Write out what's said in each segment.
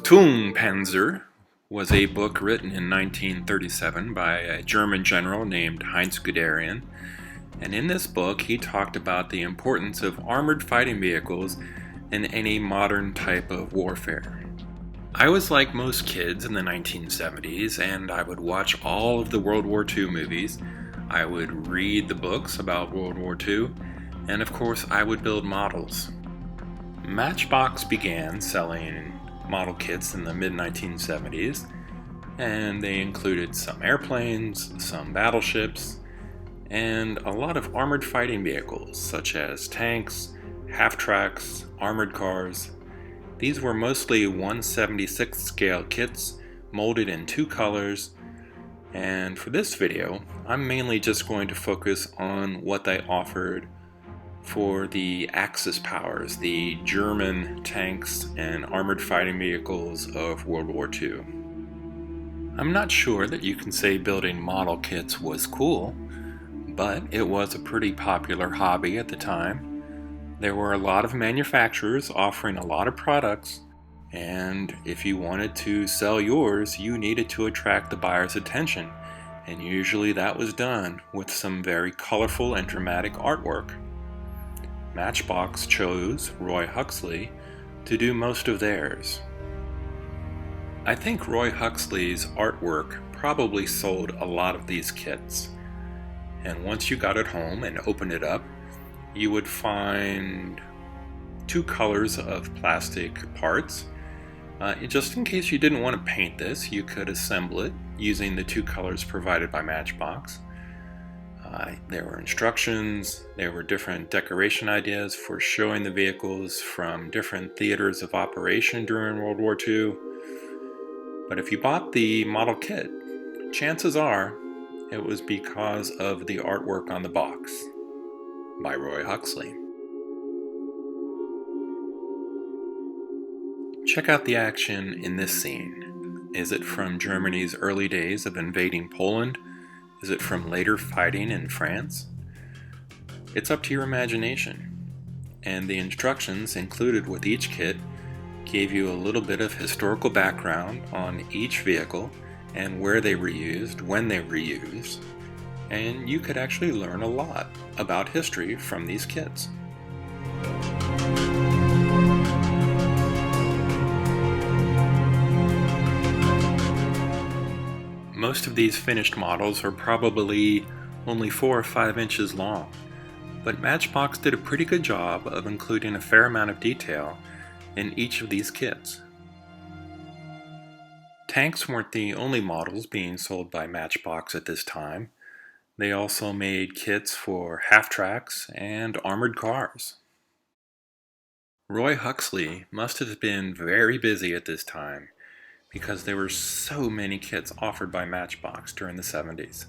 Panzer was a book written in 1937 by a German general named Heinz Guderian, and in this book he talked about the importance of armored fighting vehicles in any modern type of warfare. I was like most kids in the 1970s, and I would watch all of the World War II movies, I would read the books about World War II, and of course I would build models. Matchbox began selling model kits in the mid-1970s, and they included some airplanes, some battleships, and a lot of armored fighting vehicles such as tanks, half-tracks, armored cars. These were mostly 1/76 scale kits molded in two colors, and for this video I'm mainly just going to focus on what they offered for the Axis powers, the German tanks and armored fighting vehicles of World War II. I'm not sure that you can say building model kits was cool, but it was a pretty popular hobby at the time. There were a lot of manufacturers offering a lot of products, and if you wanted to sell yours, you needed to attract the buyer's attention, and usually that was done with some very colorful and dramatic artwork. Matchbox chose Roy Huxley to do most of theirs. I think Roy Huxley's artwork probably sold a lot of these kits, and once you got it home and opened it up, you would find two colors of plastic parts. Just in case you didn't want to paint this, you could assemble it using the two colors provided by Matchbox. There were instructions, there were different decoration ideas for showing the vehicles from different theaters of operation during World War II. But if you bought the model kit, chances are it was because of the artwork on the box by Roy Huxley. Check out the action in this scene. Is it from Germany's early days of invading Poland? Is it from later fighting in France? It's up to your imagination. And the instructions included with each kit gave you a little bit of historical background on each vehicle and where they were used, when they were used, and you could actually learn a lot about history from these kits. Most of these finished models are probably only 4 or 5 inches long, but Matchbox did a pretty good job of including a fair amount of detail in each of these kits. Tanks weren't the only models being sold by Matchbox at this time. They also made kits for half-tracks and armored cars. Roy Huxley must have been very busy at this time, because there were so many kits offered by Matchbox during the 70s.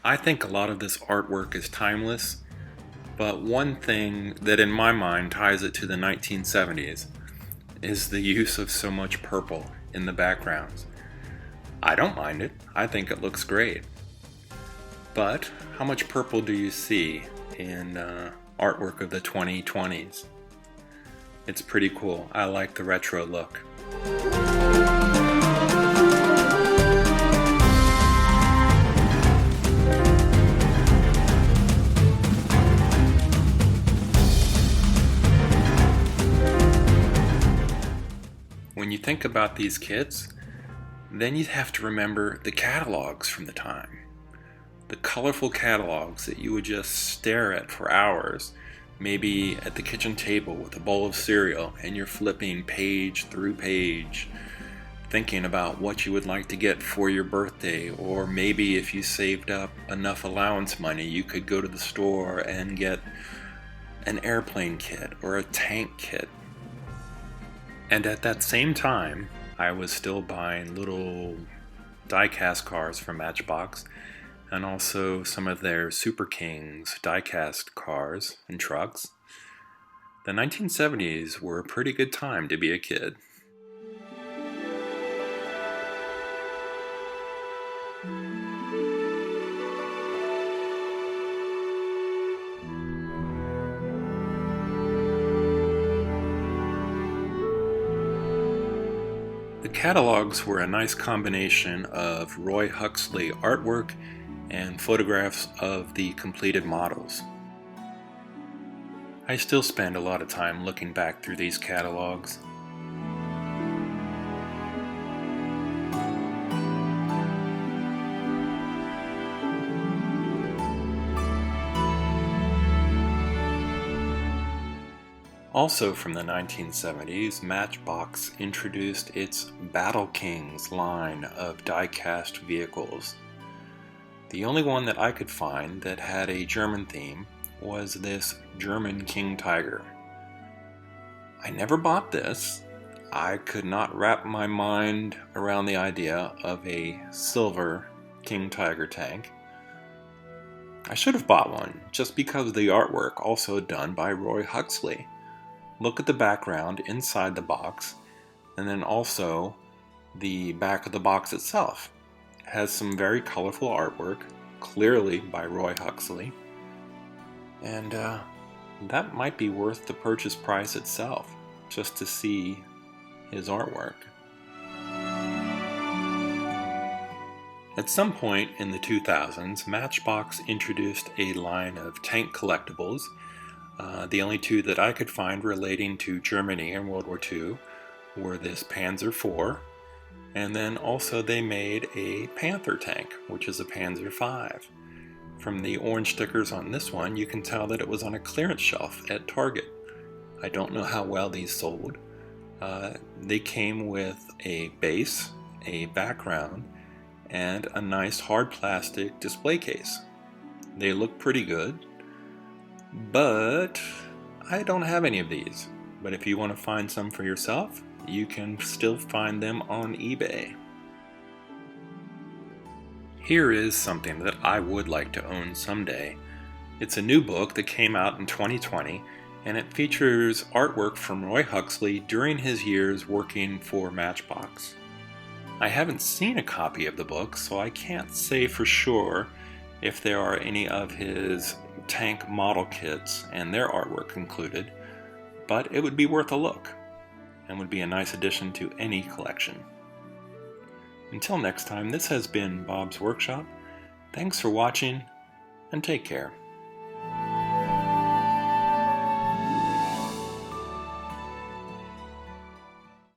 I think a lot of this artwork is timeless, but one thing that in my mind ties it to the 1970s is the use of so much purple in the backgrounds. I don't mind it, I think it looks great. But how much purple do you see in artwork of the 2020s? It's pretty cool, I like the retro look. When you think about these kits, then you have to remember the catalogs from the time. The colorful catalogs that you would just stare at for hours, maybe at the kitchen table with a bowl of cereal and you're flipping page through page, thinking about what you would like to get for your birthday, or maybe if you saved up enough allowance money, you could go to the store and get an airplane kit or a tank kit. And at that same time, I was still buying little die-cast cars from Matchbox, and also some of their Super Kings die-cast cars and trucks. The 1970s were a pretty good time to be a kid. The catalogs were a nice combination of Roy Huxley artwork and photographs of the completed models. I still spend a lot of time looking back through these catalogs. Also from the 1970s, Matchbox introduced its Battle Kings line of die-cast vehicles. The only one that I could find that had a German theme was this German King Tiger. I never bought this. I could not wrap my mind around the idea of a silver King Tiger tank. I should have bought one, just because of the artwork also done by Roy Huxley. Look at the background inside the box, and then also the back of the box itself. It has some very colorful artwork, clearly by Roy Huxley, and that might be worth the purchase price itself, just to see his artwork. At some point in the 2000s, Matchbox introduced a line of tank collectibles. The only two that I could find relating to Germany in World War II were this Panzer IV, and then also they made a Panther tank, which is a Panzer V. From the orange stickers on this one, you can tell that it was on a clearance shelf at Target. I don't know how well these sold. They came with a base, a background, and a nice hard plastic display case. They look pretty good. But I don't have any of these. But if you want to find some for yourself, you can still find them on eBay. Here is something that I would like to own someday. It's a new book that came out in 2020, and it features artwork from Roy Huxley during his years working for Matchbox. I haven't seen a copy of the book, so I can't say for sure if there are any of his tank model kits and their artwork included, but it would be worth a look and would be a nice addition to any collection. Until next time, this has been Bob's Workshop. Thanks for watching, and take care.